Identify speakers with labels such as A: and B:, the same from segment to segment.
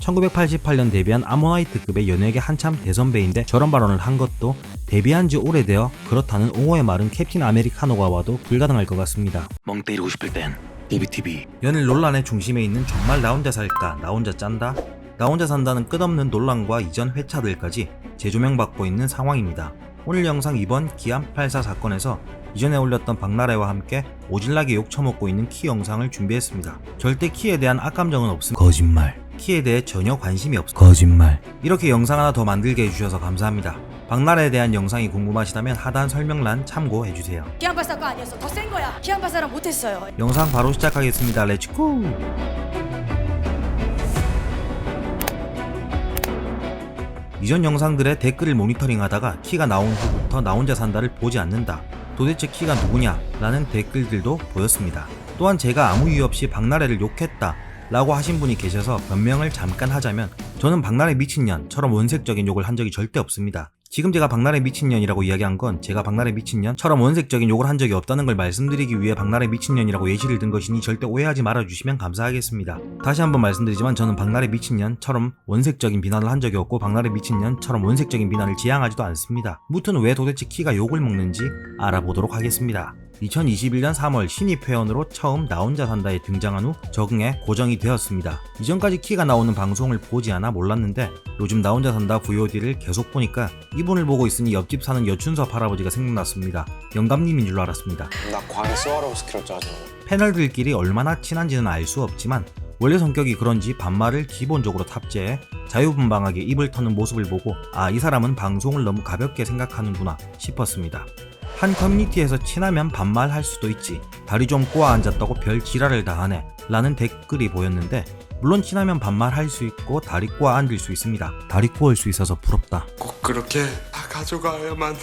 A: 1988년 데뷔한 아모나이트급의 연예계 한참 대선배인데 저런 발언을 한 것도 데뷔한 지 오래되어 그렇다는 옹호의 말은 캡틴 아메리카노가 와도 불가능할 것 같습니다.
B: 멍 때리고 싶을 땐 DBTV.
A: 연일 논란의 중심에 있는 정말 나 혼자 살까, 나 혼자 짠다? 나 혼자 산다는 끝없는 논란과 이전 회차들까지 재조명받고 있는 상황입니다. 오늘 영상 이번 기안84 사건에서 이전에 올렸던 박나래와 함께 오질나게 욕 처먹고 있는 키 영상을 준비했습니다. 절대 키에 대한 악감정은 없음. 거짓말. 키에 대해 전혀 관심이 없음. 거짓말. 이렇게 영상 하나 더 만들게 해주셔서 감사합니다. 박나래에 대한 영상이 궁금하시다면 하단 설명란 참고해주세요.
C: 기안84 거 아니었어. 더 센 거야. 기안84랑 못했어요.
A: 영상 바로 시작하겠습니다. 렛츠고! 이전 영상들의 댓글을 모니터링하다가 키가 나온 후부터 나 혼자 산다를 보지 않는다. 도대체 키가 누구냐? 라는 댓글들도 보였습니다. 또한 제가 아무 이유 없이 박나래를 욕했다 라고 하신 분이 계셔서 변명을 잠깐 하자면 저는 박나래 미친년처럼 원색적인 욕을 한 적이 절대 없습니다. 지금 제가 박나래 미친년이라고 이야기한 건 제가 박나래 미친년처럼 원색적인 욕을 한 적이 없다는 걸 말씀드리기 위해 박나래 미친년이라고 예시를 든 것이니 절대 오해하지 말아주시면 감사하겠습니다. 다시 한번 말씀드리지만 저는 박나래 미친년처럼 원색적인 비난을 한 적이 없고 박나래 미친년처럼 원색적인 비난을 지향하지도 않습니다. 무튼 왜 도대체 키가 욕을 먹는지 알아보도록 하겠습니다. 2021년 3월 신입 회원으로 처음 나 혼자 산다에 등장한 후 적응에 고정이 되었습니다. 이전까지 키가 나오는 방송을 보지 않아 몰랐는데 요즘 나 혼자 산다 VOD를 계속 보니까 이분을 보고 있으니 옆집 사는 여춘섭 할아버지가 생각났습니다. 영감님인 줄 알았습니다.
D: 나 광해 스와로브스키로 짜증나.
A: 패널들끼리 얼마나 친한지는 알 수 없지만 원래 성격이 그런지 반말을 기본적으로 탑재해 자유분방하게 입을 터는 모습을 보고 아, 이 사람은 방송을 너무 가볍게 생각하는구나 싶었습니다. 한 커뮤니티에서 친하면 반말할 수도 있지, 다리 좀 꼬아 앉았다고 별 지랄을 다 하네 라는 댓글이 보였는데 물론 친하면 반말할 수 있고 다리 꼬아 앉을 수 있습니다. 다리 꼬을 수 있어서 부럽다.
D: 꼭 그렇게 다 가져가야만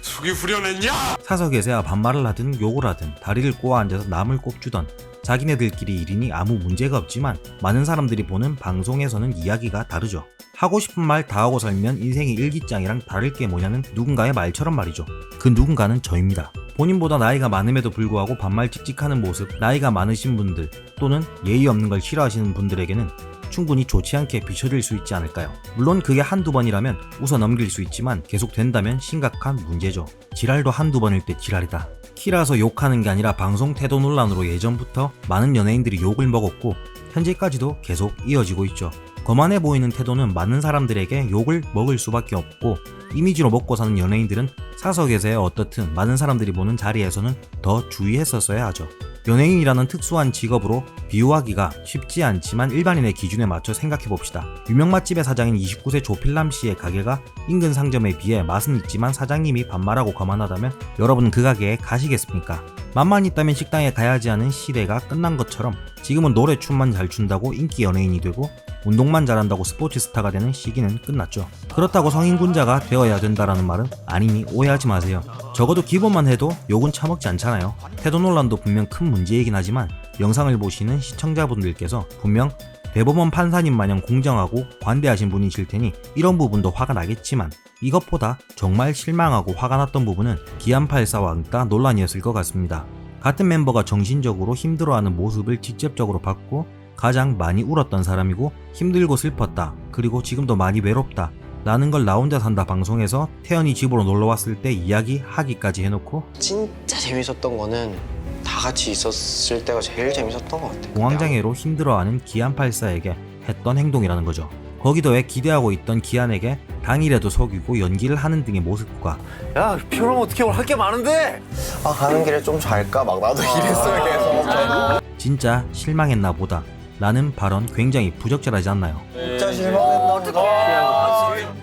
D: 속이 후련했냐?
A: 사석에서야 반말을 하든 욕을 하든 다리를 꼬아 앉아서 남을 꼽주던 자기네들끼리 일이니 아무 문제가 없지만 많은 사람들이 보는 방송에서는 이야기가 다르죠. 하고 싶은 말 다 하고 살면 인생이 일기장이랑 다를 게 뭐냐는 누군가의 말처럼 말이죠. 그 누군가는 저입니다. 본인보다 나이가 많음에도 불구하고 반말 찍찍하는 모습, 나이가 많으신 분들 또는 예의 없는 걸 싫어하시는 분들에게는 충분히 좋지 않게 비춰질 수 있지 않을까요? 물론 그게 한두 번이라면 웃어 넘길 수 있지만 계속 된다면 심각한 문제죠. 지랄도 한두 번일 때 지랄이다. 키라서 욕하는 게 아니라 방송 태도 논란으로 예전부터 많은 연예인들이 욕을 먹었고 현재까지도 계속 이어지고 있죠. 거만해 보이는 태도는 많은 사람들에게 욕을 먹을 수밖에 없고 이미지로 먹고 사는 연예인들은 사석에서야 어떻든 많은 사람들이 보는 자리에서는 더 주의했었어야 하죠. 연예인이라는 특수한 직업으로 비유하기가 쉽지 않지만 일반인의 기준에 맞춰 생각해봅시다. 유명 맛집의 사장인 29세 조필남 씨의 가게가 인근 상점에 비해 맛은 있지만 사장님이 반말하고 거만하다면 여러분은 그 가게에 가시겠습니까? 맛만 있다면 식당에 가야지 하는 시대가 끝난 것처럼 지금은 노래 춤만 잘 춘다고 인기 연예인이 되고 운동만 잘한다고 스포츠 스타가 되는 시기는 끝났죠. 그렇다고 성인군자가 되어야 된다라는 말은 아니니 오해하지 마세요. 적어도 기본만 해도 욕은 처먹지 않잖아요. 태도 논란도 분명 큰 문제이긴 하지만 영상을 보시는 시청자분들께서 분명 대법원 판사님 마냥 공정하고 관대하신 분이실 테니 이런 부분도 화가 나겠지만 이것보다 정말 실망하고 화가 났던 부분은 기안84와 응따 논란이었을 것 같습니다. 같은 멤버가 정신적으로 힘들어하는 모습을 직접적으로 봤고 가장 많이 울었던 사람이고 힘들고 슬펐다, 그리고 지금도 많이 외롭다 라는 걸 나 혼자 산다 방송에서 태연이 집으로 놀러왔을 때 이야기하기까지 해놓고
D: 진짜 재밌었던 거는 다 같이 있었을 때가 제일 재밌었던 것 같아.
A: 공황장애로 힘들어하는 기안84에게 했던 행동이라는 거죠. 거기더해 기대하고 있던 기안에게 당일에도 속이고 연기를 하는 등의 모습과
E: 야, 피로면 어떻게 오늘 할 게 많은데?
F: 아, 가는 길에 좀 잘까? 막 나도 이랬어요 계속.
A: 진짜 실망했나 보다 라는 발언 굉장히 부적절하지 않나요?
F: 진짜 실망했나?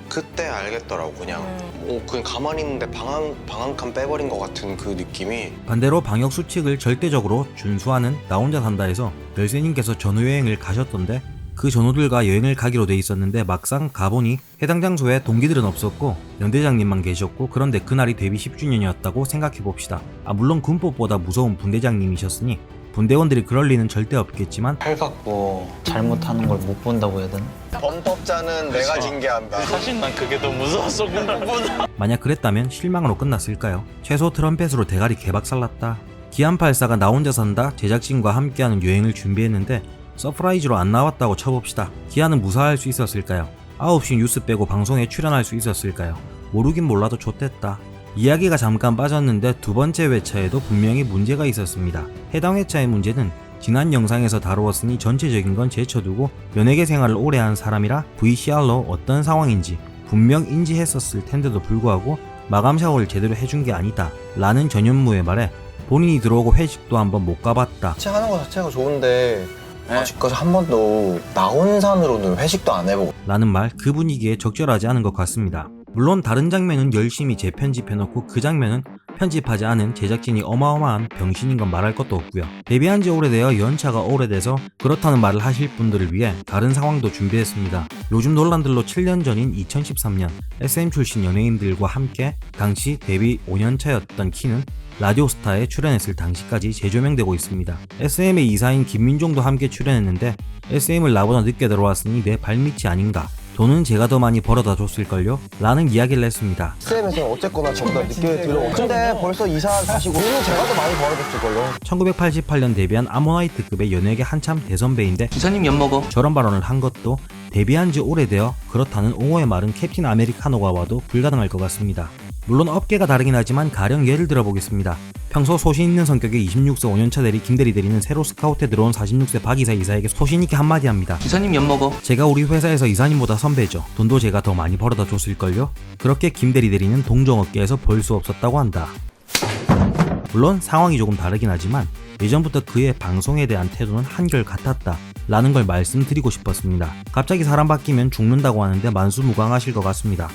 D: 그때 알겠더라고. 그냥 가만히 있는데 방한칸 빼버린 것 같은 그 느낌이.
A: 반대로 방역수칙을 절대적으로 준수하는 나 혼자 산다에서 열쇠님께서 전후여행을 가셨던데 그 전우들과 여행을 가기로 돼 있었는데 막상 가보니 해당 장소에 동기들은 없었고 연대장님만 계셨고 그런데 그날이 데뷔 10주년이었다고 생각해봅시다. 물론 군법보다 무서운 분대장님이셨으니 분대원들이 그럴 리는 절대 없겠지만
G: 팔 받고 잘못하는 걸 못 본다고 해야 되나?
F: 범법자는 내가 징계한다.
G: 사실 난 그게 더 무서웠어.
A: 만약 그랬다면 실망으로 끝났을까요? 최소 트럼펫으로 대가리 개박살났다. 기안84가 나 혼자 산다 제작진과 함께하는 여행을 준비했는데 서프라이즈로 안 나왔다고 쳐봅시다. 기아는 무사할 수 있었을까요? 9시 뉴스 빼고 방송에 출연할 수 있었을까요? 모르긴 몰라도 좋댔다. 이야기가 잠깐 빠졌는데 두 번째 회차에도 분명히 문제가 있었습니다. 해당 회차의 문제는 지난 영상에서 다루었으니 전체적인 건 제쳐두고 연예계 생활을 오래 한 사람이라 VCR로 어떤 상황인지 분명 인지했었을 텐데도 불구하고 마감 샤워를 제대로 해준 게 아니다 라는 전현무의 말에 본인이 들어오고 회식도 한번 못 가봤다
F: 같이 하는 거 자체가 좋은데 아직까지 한 번도 나 혼산으로는 회식도 안 해보고
A: 라는 말 그 분위기에 적절하지 않은 것 같습니다. 물론 다른 장면은 열심히 재편집해놓고 그 장면은 편집하지 않은 제작진이 어마어마한 병신인 건 말할 것도 없고요. 데뷔한 지 오래되어 연차가 오래돼서 그렇다는 말을 하실 분들을 위해 다른 상황도 준비했습니다. 요즘 논란들로 7년 전인 2013년 SM 출신 연예인들과 함께 당시 데뷔 5년차였던 키는 라디오스타에 출연했을 당시까지 재조명되고 있습니다. SM의 이사인 김민종도 함께 출연했는데 SM을 나보다 늦게 들어왔으니 내 발밑이 아닌가, 돈은 제가 더 많이 벌어다 줬을걸요? 라는 이야기를 했습니다.
F: SM에서는 어쨌거나 저보다 늦게 들어오고 근데 벌써 이사 가시고 돈은 제가 더 많이 벌어줬을걸요.
A: 1988년 데뷔한 아모나이트급의 연예계 한참 대선배인데
B: 기사님 엿먹어.
A: 저런 발언을 한 것도 데뷔한 지 오래되어 그렇다는 옹호의 말은 캡틴 아메리카노가 와도 불가능할 것 같습니다. 물론 업계가 다르긴 하지만 가령 예를 들어보겠습니다. 평소 소신 있는 성격의 26세 5년차 대리 김대리 대리는 새로 스카우트에 들어온 46세 박이사 이사에게 소신있게 한마디 합니다.
B: 기사님 엿먹어.
A: 제가 우리 회사에서 이사님보다 선배죠. 돈도 제가 더 많이 벌어다 줬을걸요? 그렇게 김대리 대리는 동종업계에서 볼 수 없었다고 한다. 물론 상황이 조금 다르긴 하지만 예전부터 그의 방송에 대한 태도는 한결 같았다 라는 걸 말씀드리고 싶었습니다. 갑자기 사람 바뀌면 죽는다고 하는데 만수무강하실 것 같습니다.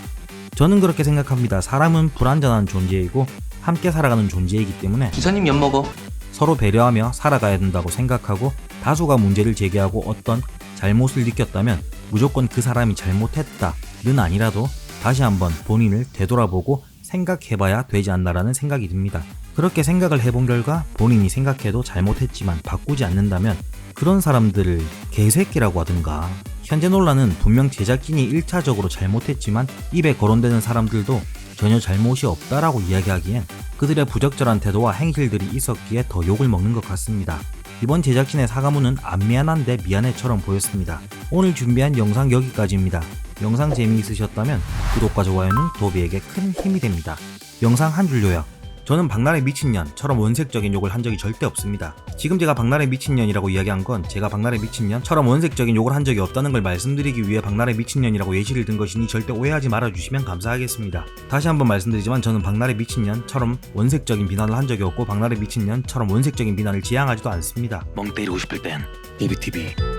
A: 저는 그렇게 생각합니다. 사람은 불완전한 존재이고 함께 살아가는 존재이기 때문에
B: 기사님 엿먹어.
A: 서로 배려하며 살아가야 된다고 생각하고 다수가 문제를 제기하고 어떤 잘못을 느꼈다면 무조건 그 사람이 잘못했다는 아니라도 다시 한번 본인을 되돌아보고 생각해봐야 되지 않나라는 생각이 듭니다. 그렇게 생각을 해본 결과 본인이 생각해도 잘못했지만 바꾸지 않는다면 그런 사람들을 개새끼라고 하든가, 현재 논란은 분명 제작진이 1차적으로 잘못했지만 입에 거론되는 사람들도 전혀 잘못이 없다라고 이야기하기엔 그들의 부적절한 태도와 행실들이 있었기에 더 욕을 먹는 것 같습니다. 이번 제작진의 사과문은 안 미안한데 미안해처럼 보였습니다. 오늘 준비한 영상 여기까지입니다. 영상 재미있으셨다면 구독과 좋아요는 도비에게 큰 힘이 됩니다. 영상 한 줄 요약. 저는 박나래 미친년처럼 원색적인 욕을 한 적이 절대 없습니다. 지금 제가 박나래 미친년이라고 이야기한 건 제가 박나래 미친년처럼 원색적인 욕을 한 적이 없다는 걸 말씀드리기 위해 박나래 미친년이라고 예시를 든 것이니 절대 오해하지 말아주시면 감사하겠습니다. 다시 한번 말씀드리지만 저는 박나래 미친년처럼 원색적인 비난을 한 적이 없고 박나래 미친년처럼 원색적인 비난을 지향하지도 않습니다.
B: 멍 때리고 싶을 땐 DBTV.